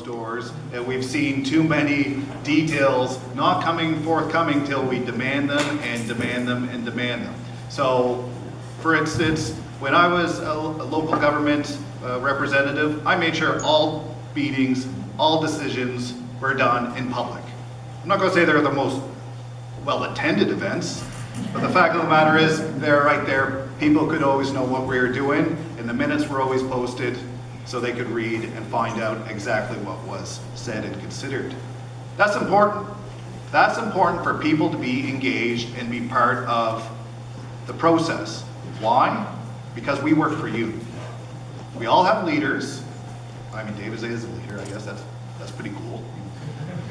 closed doors, and we've seen too many details not forthcoming till we demand them and demand them and demand them. So, for instance, when I was a local government representative, I made sure all meetings, all decisions were done in public. I'm not going to say they're the most well-attended events, but the fact of the matter is, they're right there. People could always know what we were doing, and the minutes were always posted so they could read and find out exactly what was said and considered. That's important. That's important for people to be engaged and be part of the process. Why? Because we work for you. We all have leaders. I mean, David is a leader, I guess that's pretty cool.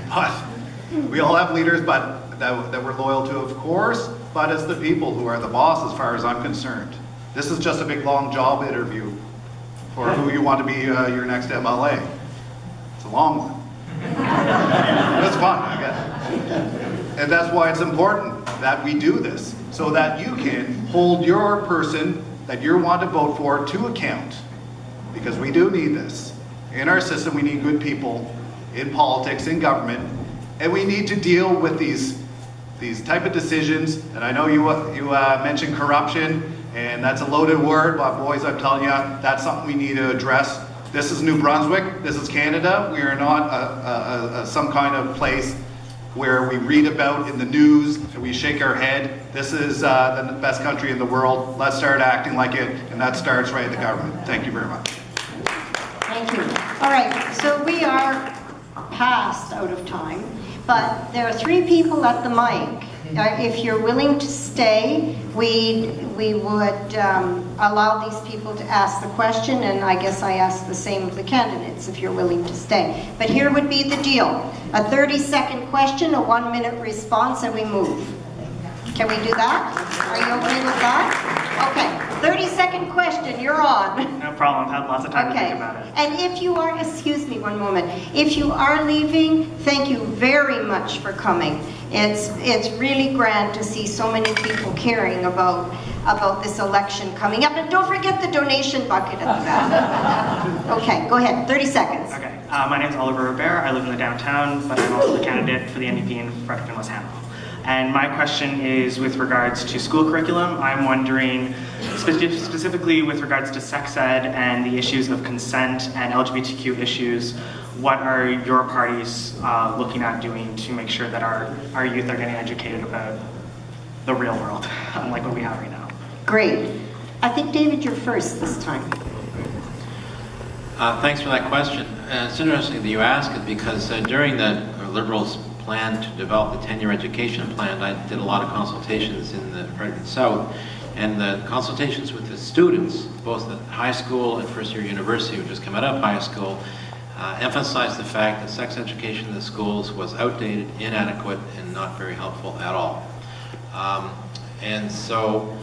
But we all have leaders, but that we're loyal to, of course, but it's the people who are the boss as far as I'm concerned. This is just a big long job interview for who you want to be your next MLA. It's a long one. It's fun, I guess. And that's why it's important that we do this, so that you can hold your person that you want to vote for to account. Because we do need this. In our system, we need good people in politics, in government, and we need to deal with these type of decisions. And I know you mentioned corruption, and that's a loaded word, but boys, I'm telling you, that's something we need to address. This is New Brunswick, this is Canada. We are not some kind of place where we read about in the news and we shake our head. This is the best country in the world. Let's start acting like it, and that starts right at the government. Thank you very much. Thank you. All right, so we are past out of time, but there are 3 people at the mic. If you're willing to stay, we would allow these people to ask the question, and I guess I ask the same of the candidates if you're willing to stay. But here would be the deal. A 30-second question, a 1-minute response, and we move. Can we do that? Are you okay with that? Okay, 30-second question, you're on. No problem, I've had lots of time to think about it. And if you are, excuse me one moment, if you are leaving, thank you very much for coming. It's really grand to see so many people caring about this election coming up. And don't forget the donation bucket at the back. Okay, go ahead, 30 seconds. Okay, my name is Oliver Robert. I live in the downtown, but I'm also the candidate for the NDP in Fredericton, West And my question is with regards to school curriculum. I'm wondering, specifically with regards to sex ed and the issues of consent and LGBTQ issues, what are your parties looking at doing to make sure that our youth are getting educated about the real world, unlike what we have right now? Great. I think, David, you're first this time. Thanks for that question. It's interesting that you ask it because during the Liberals' plan to develop the 10-year education plan, I did a lot of consultations in the Fredericton South, and the consultations with the students, both at high school and first-year university, who just come out of high school, emphasized the fact that sex education in the schools was outdated, inadequate, and not very helpful at all. And so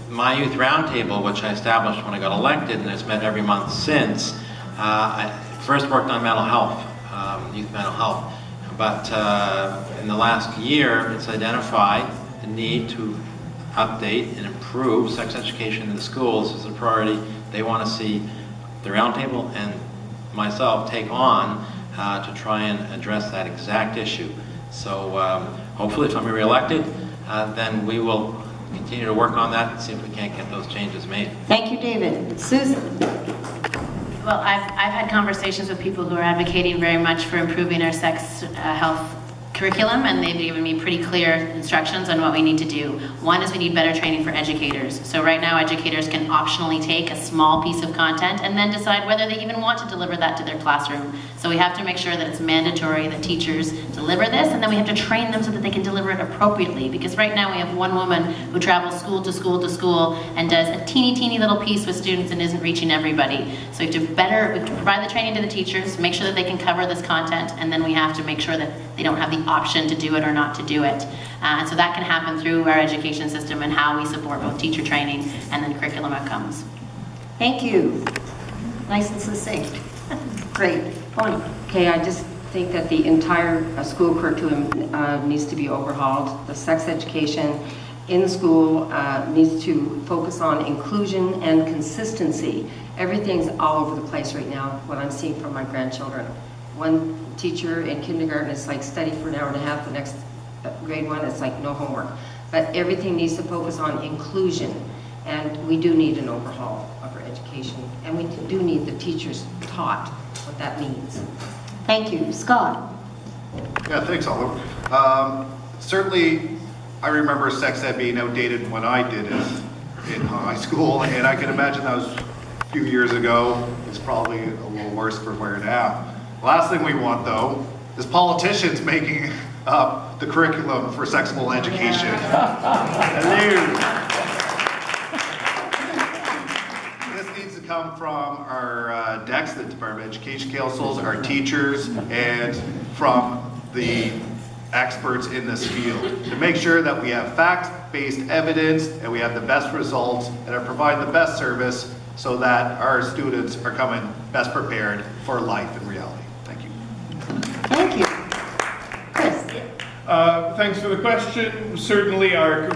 my youth roundtable, which I established when I got elected, and it's met every month since, I first worked on mental health, youth mental health. But in the last year, it's identified the need to update and improve sex education in the schools as a priority. They want to see the roundtable and myself take on to try and address that exact issue. So hopefully if I'm re-elected, then we will continue to work on that and see if we can't get those changes made. Thank you, David. Susan. Well, I've had conversations with people who are advocating very much for improving our sex health curriculum, and they've given me pretty clear instructions on what we need to do. One is we need better training for educators. So right now educators can optionally take a small piece of content and then decide whether they even want to deliver that to their classroom. So we have to make sure that it's mandatory that teachers deliver this, and then we have to train them so that they can deliver it appropriately. Because right now we have one woman who travels school to school to school and does a teeny little piece with students and isn't reaching everybody. So we have to provide the training to the teachers, make sure that they can cover this content, and then we have to make sure that they don't have the option to do it or not to do it. And so that can happen through our education system and how we support both teacher training and then curriculum outcomes. Thank you. Nice and succinct. Great. Bonnie. Okay, I just think that the entire school curriculum needs to be overhauled. The sex education in school needs to focus on inclusion and consistency. Everything's all over the place right now, what I'm seeing from my grandchildren. One teacher in kindergarten is like study for an hour and a half, the next grade one it's like no homework. But everything needs to focus on inclusion, and we do need an overhaul of our education, and we do need the teachers taught what that means. Thank you. Scott? Yeah, thanks, Oliver. Certainly, I remember sex ed being outdated when I did it in high school, and I can imagine that was a few years ago. It's probably a little worse for where now. Last thing we want, though, is politicians making up the curriculum for sexual education. Hello. This needs to come from our DECs, the Department of Education Councils, our teachers, and from the experts in this field to make sure that we have fact-based evidence and we have the best results and are providing the best service so that our students are coming best prepared for life and reality. Thank you. Thank you. Chris? Thanks for the question. Certainly our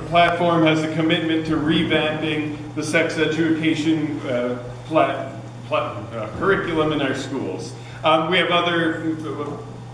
platform has a commitment to revamping the sex education curriculum in our schools. We have other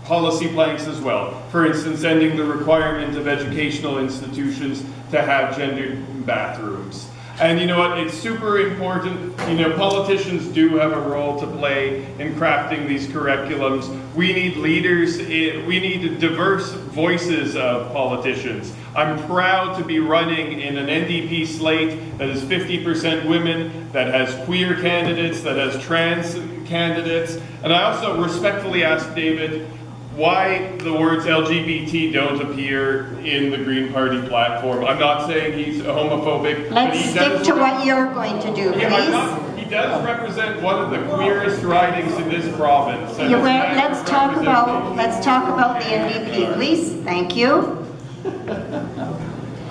policy planks as well. For instance, ending the requirement of educational institutions to have gendered bathrooms. And you know what, it's super important, you know, politicians do have a role to play in crafting these curriculums. We need leaders, we need diverse voices of politicians. I'm proud to be running in an NDP slate that is 50% women, that has queer candidates, that has trans candidates. And I also respectfully ask David, why the words LGBT don't appear in the Green Party platform. I'm not saying he's homophobic. Let's stick to what you're going to do, please. He does represent one of the queerest ridings in this province. Let's talk about the NDP, please. Thank you.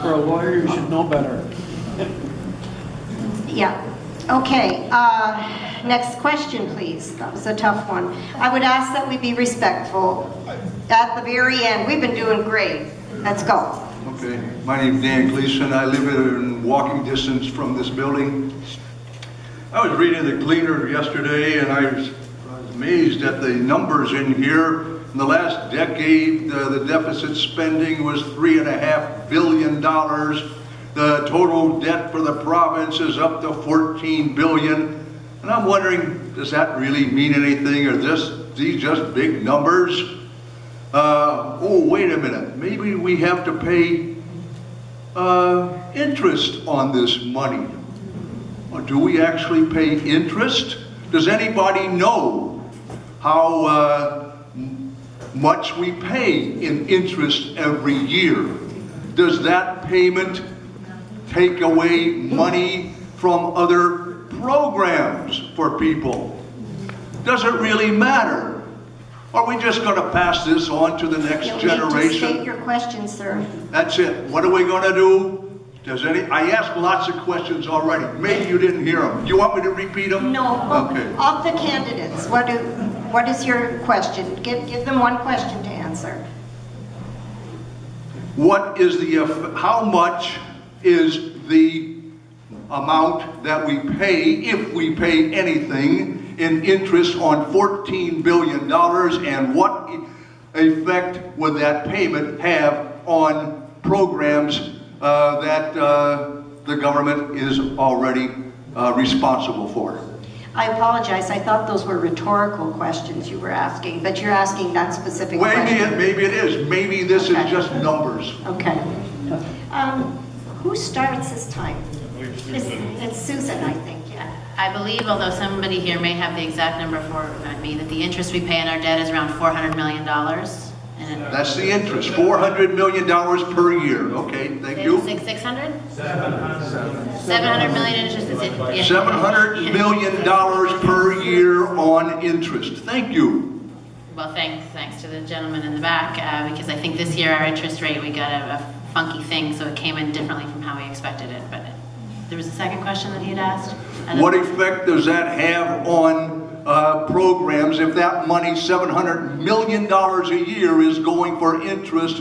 For a lawyer, you should know better. Yeah. Okay. Next question, please. That was a tough one. I would ask that we be respectful at the very end. We've been doing great. Let's go. Okay. My name is Dan Gleason. I live in walking distance from this building. I was reading the Gleaner yesterday, and I was amazed at the numbers in here. In the last decade, the deficit spending was $3.5 billion. The total debt for the province is up to $14 billion. And I'm wondering, does that really mean anything? Are these just big numbers? Oh, wait a minute. Maybe we have to pay interest on this money. Or do we actually pay interest? Does anybody know how much we pay in interest every year? Does that payment take away money from other programs for people? Does it really matter? Are we just going to pass this on to the next generation? You'll need to state your question, sir. That's it. What are we going to do? I asked lots of questions already. Maybe you didn't hear them. Do you want me to repeat them? No. Okay. Of the candidates, what is your question? Give them one question to answer. What is how much is the amount that we pay, if we pay anything, in interest on $14 billion, and what effect would that payment have on programs that the government is already responsible for? I apologize. I thought those were rhetorical questions you were asking, but you're asking that specific question. Maybe it is. Maybe this is just numbers. Okay. Who starts this time? It's Susan, I think. Yeah. I believe, although somebody here may have the exact number for me, that the interest we pay on our debt is around $400 million. And that's the interest, $400 million per year. Okay, thank you. 600? 700 million interest is it? Yeah. $700 million per year on interest. Thank you. Well, thanks to the gentleman in the back, because I think this year our interest rate, we got a funky thing, so it came in differently from how we expected it. But there was a second question that he had asked. What effect does that have on programs if that money, $700 million a year, is going for interest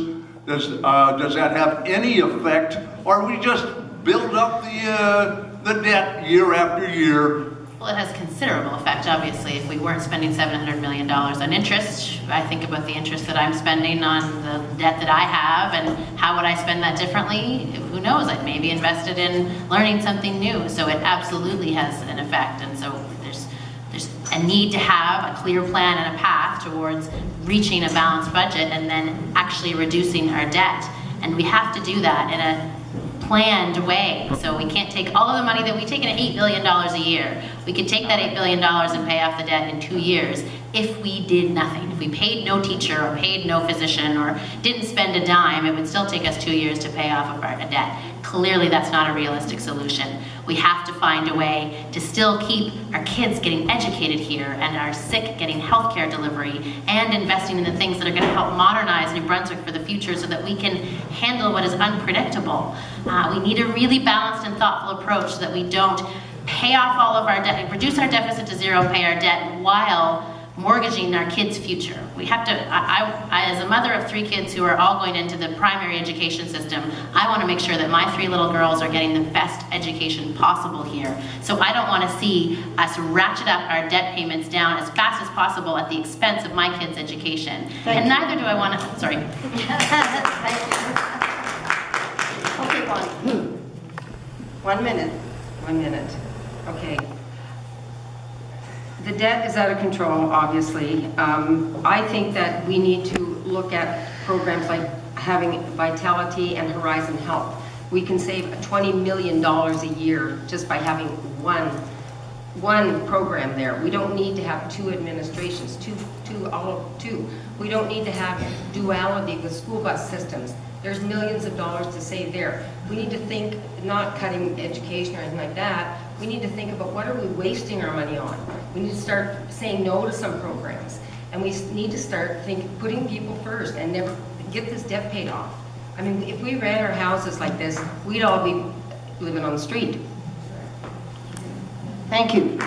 Does that have any effect, or we just build up the debt year after year? Well, it has considerable effect, obviously. If we weren't spending $700 million on interest, I think about the interest that I'm spending on the debt that I have, and how would I spend that differently? Who knows? I'd maybe invested in learning something new. So it absolutely has an effect. And so there's a need to have a clear plan and a path towards reaching a balanced budget and then actually reducing our debt. And we have to do that in a planned way. So we can't take all of the money that we take in $8 billion a year. We could take that $8 billion and pay off the debt in 2 years if we did nothing. If we paid no teacher or paid no physician or didn't spend a dime, it would still take us 2 years to pay off of our debt. Clearly that's not a realistic solution. We have to find a way to still keep our kids getting educated here and our sick getting healthcare delivery and investing in the things that are going to help modernize New Brunswick for the future so that we can handle what is unpredictable. We need a really balanced and thoughtful approach so that we don't pay off all of our debt, reduce our deficit to zero, pay our debt while mortgaging our kids' future. We have to, I, as a mother of 3 kids who are all going into the primary education system, I want to make sure that my 3 little girls are getting the best education possible here. So I don't want to see us ratchet up our debt payments down as fast as possible at the expense of my kids' education. And neither do I want to, sorry. Thank you. Okay, Bonnie. 1 minute. 1 minute. Okay. The debt is out of control, obviously. I think that we need to look at programs like having Vitality and Horizon Health. We can save $20 million a year just by having one program there. We don't need to have 2 administrations, all of 2. We don't need to have duality with school bus systems. There's millions of dollars to save there. We need to think, not cutting education or anything like that, we need to think about what are we wasting our money on. We need to start saying no to some programs. And we need to start putting people first and never get this debt paid off. I mean, if we ran our houses like this, we'd all be living on the street. Thank you.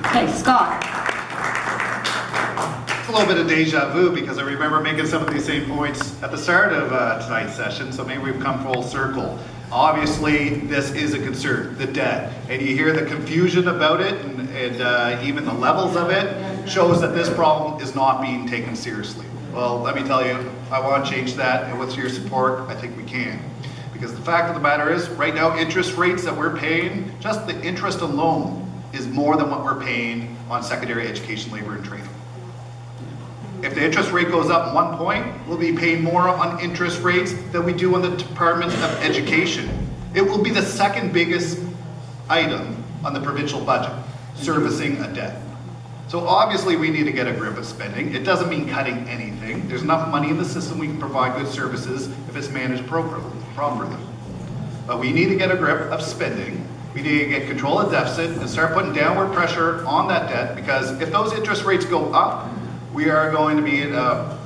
Okay, Scott. It's a little bit of deja vu because I remember making some of these same points at the start of tonight's session, so maybe we've come full circle. Obviously, this is a concern, the debt, and you hear the confusion about it, and even the levels of it shows that this problem is not being taken seriously. Well, let me tell you, I want to change that, and with your support, I think we can. Because the fact of the matter is, right now, interest rates that we're paying, just the interest alone, is more than what we're paying on secondary education, labor, and training. If the interest rate goes up 1 point, we'll be paying more on interest rates than we do on the Department of Education. It will be the 2nd biggest item on the provincial budget, servicing a debt. So obviously we need to get a grip of spending. It doesn't mean cutting anything. There's enough money in the system we can provide good services if it's managed properly. But we need to get a grip of spending. We need to get control of deficit and start putting downward pressure on that debt, because if those interest rates go up, we are going to be in a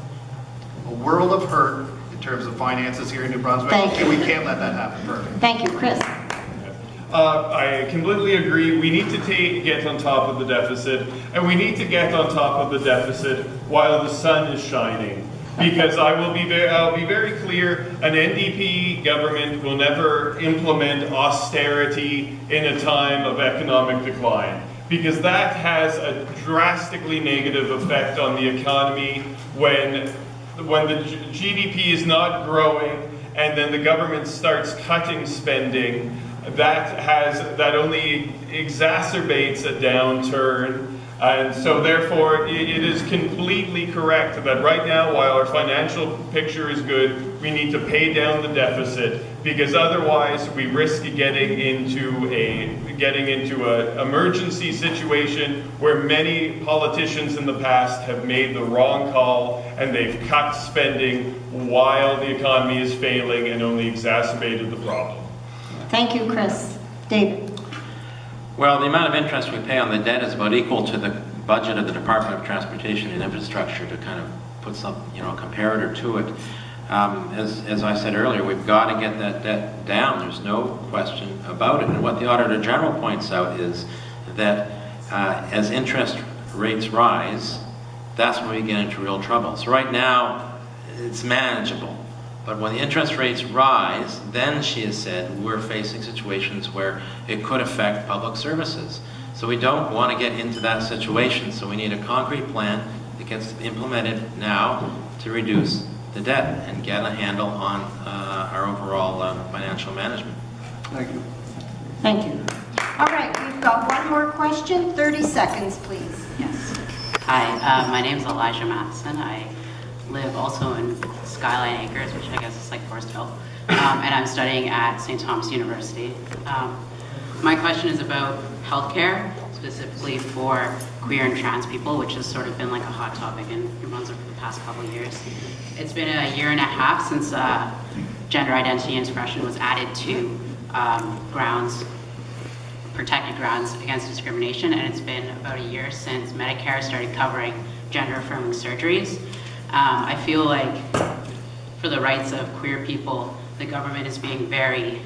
world of hurt in terms of finances here in New Brunswick, and we can't let that happen. Perfect. Thank you, Chris. I completely agree. We need to get on top of the deficit, and we need to get on top of the deficit while the sun is shining. Because I'll be very clear, an NDP government will never implement austerity in a time of economic decline, because that has a drastically negative effect on the economy when the GDP is not growing and then the government starts cutting spending. That only exacerbates a downturn. And so therefore, it is completely correct that right now, while our financial picture is good, we need to pay down the deficit, because otherwise we risk getting into an emergency situation where many politicians in the past have made the wrong call and they've cut spending while the economy is failing and only exacerbated the problem. Thank you, Chris. David. Well, the amount of interest we pay on the debt is about equal to the budget of the Department of Transportation and Infrastructure, to kind of put some, comparator to it. As I said earlier, we've got to get that debt down. There's no question about it. And what the Auditor General points out is that as interest rates rise, that's when we get into real trouble. So right now, it's manageable. But when the interest rates rise, then she has said we're facing situations where it could affect public services. So we don't want to get into that situation. So we need a concrete plan that gets implemented now to reduce the debt and get a handle on our overall financial management. Thank you. Thank you. All right, we've got one more question. 30 seconds, please. Yes. Hi, my name is Elijah Matheson. I live also in Skyline Acres, which I guess is like Forestville, and I'm studying at St. Thomas University. My question is about healthcare, specifically for queer and trans people, which has sort of been like a hot topic in New Brunswick for the past couple of years. It's been a year and a half since gender identity and expression was added to protected grounds against discrimination, and it's been about a year since Medicare started covering gender-affirming surgeries. I feel like for the rights of queer people, the government is being very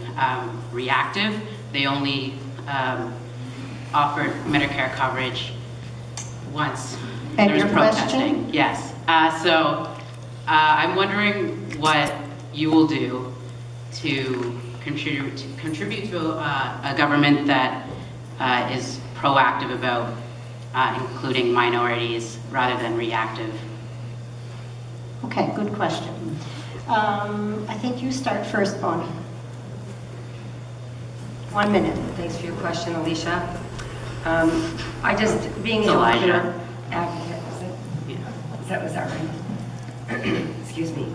reactive. They only offered Medicare coverage once And there was your protesting. question? Yes. I'm wondering what you will do to contribute to a government that is proactive about including minorities rather than reactive. Okay, good question. I think you start first, Bonnie. 1 minute. Thanks for your question, Alicia. I just, being It's a Elijah. healthcare advocate, was that right? Excuse me.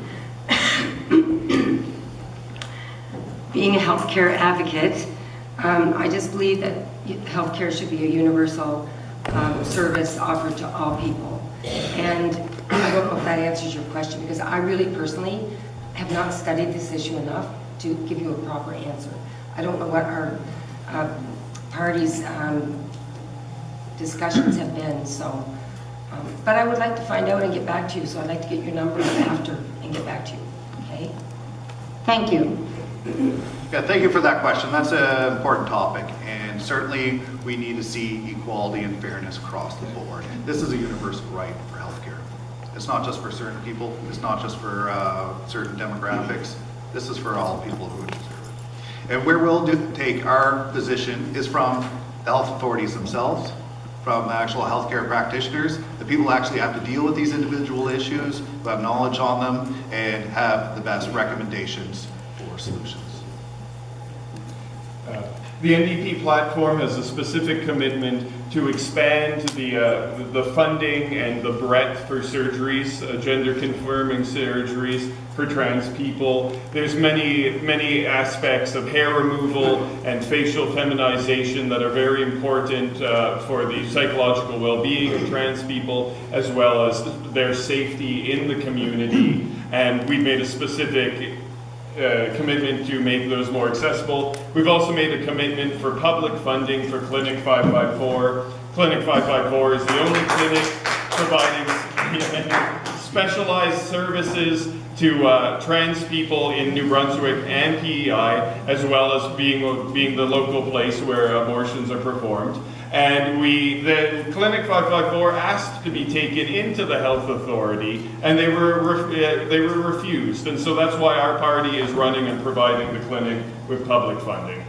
Being a healthcare advocate, I just believe that healthcare should be a universal service offered to all people. And I don't know if that answers your question, because I really personally have not studied this issue enough to give you a proper answer. I don't know what our party's discussions have been, so, but I would like to find out and get back to you, so I'd like to get your numbers after and get back to you, okay? Thank you. Yeah, thank you for that question. That's an important topic, and certainly we need to see equality and fairness across the board. This is a universal right for healthcare. It's not just for certain people. It's not just for certain demographics. This is for all people who deserve it. And where we'll take our position is from the health authorities themselves, from the actual healthcare practitioners, the people who actually have to deal with these individual issues, who have knowledge on them, and have the best recommendations for solutions. The NDP platform has a specific commitment to expand the funding and the breadth for surgeries, gender-confirming surgeries for trans people. There's many aspects of hair removal and facial feminization that are very important for the psychological well-being of trans people, as well as their safety in the community. And we've made a specific commitment to make those more accessible. We've also made a commitment for public funding for Clinic 554. Clinic 554 is the only clinic providing specialized services to trans people in New Brunswick and PEI, as well as being the local place where abortions are performed. And the Clinic 554 asked to be taken into the health authority, and they were refused. And so that's why our party is running and providing the clinic with public funding.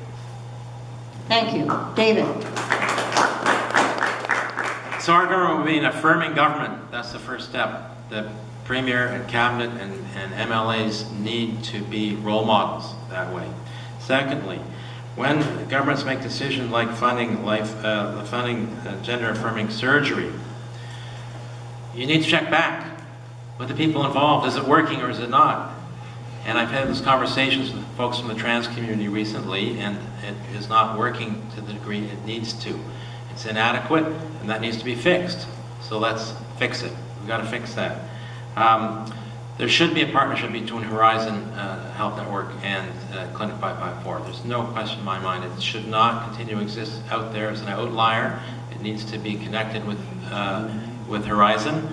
Thank you. David. So our government will be an affirming government. That's the first step. The Premier and Cabinet and MLAs need to be role models that way. Secondly, when governments make decisions like funding gender-affirming surgery, you need to check back with the people involved. Is it working or is it not? And I've had those conversations with folks from the trans community recently, and it is not working to the degree it needs to. It's inadequate, and that needs to be fixed. So let's fix it. We've got to fix that. There should be a partnership between Horizon Health Network and Clinic 554. There's no question in my mind. It should not continue to exist out there as an outlier. It needs to be connected with Horizon.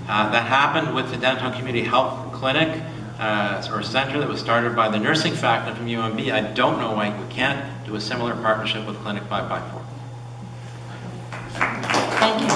That happened with the Downtown Community Health Clinic or center that was started by the nursing faculty from UMB. I don't know why we can't do a similar partnership with Clinic 554. Thank you.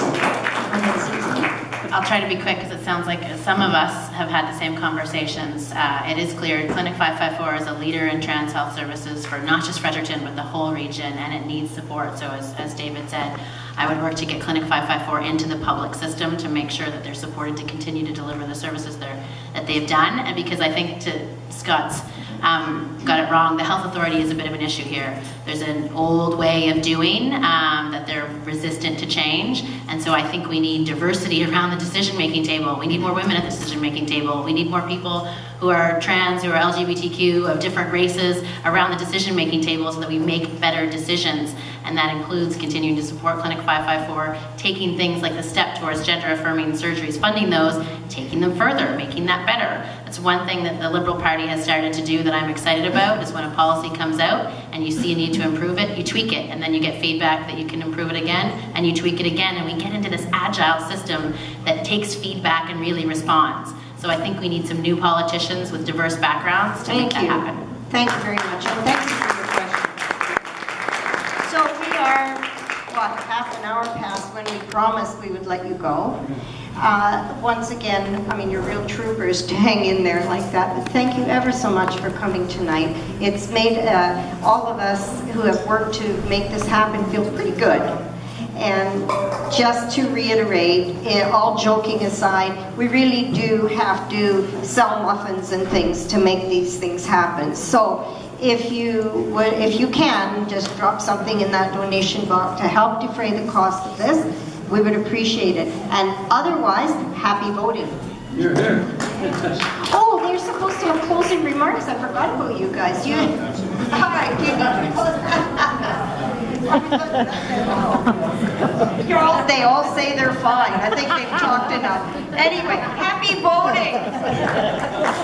I'll try to be quick because it sounds like some of us have had the same conversations. It is clear Clinic 554 is a leader in trans health services for not just Fredericton, but the whole region, and it needs support. So as David said, I would work to get Clinic 554 into the public system to make sure that they're supported to continue to deliver the services that they've done. And because I think to Scott's got it wrong, the health authority is a bit of an issue here. There's an old way of doing that they're resistant to change, and so I think we need diversity around the decision-making table. We need more women at the decision-making table. We need more people who are trans, who are LGBTQ, of different races around the decision-making table so that we make better decisions. And that includes continuing to support Clinic 554, taking things like the step towards gender-affirming surgeries, funding those, taking them further, making that better. That's one thing that the Liberal Party has started to do that I'm excited about, is when a policy comes out and you see a need to improve it, you tweak it, and then you get feedback that you can improve it again, and you tweak it again, and we get into this agile system that takes feedback and really responds. So I think we need some new politicians with diverse backgrounds to make that happen. Thank you very much, and thank you for your question. So we are, what, half an hour past when we promised we would let you go. Once again, I mean, you're real troopers to hang in there like that, but thank you ever so much for coming tonight. It's made all of us who have worked to make this happen feel pretty good. And just to reiterate, all joking aside, we really do have to sell muffins and things to make these things happen. So if you can, just drop something in that donation box to help defray the cost of this, we would appreciate it. And otherwise, happy voting. You're here. Oh, they're supposed to have closing remarks. I forgot about you guys. You, all right, they all say they're fine. I think they've talked enough. Anyway, happy voting.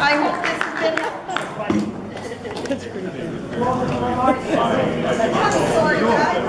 I hope this has been... That's pretty good. I'm sorry, guys.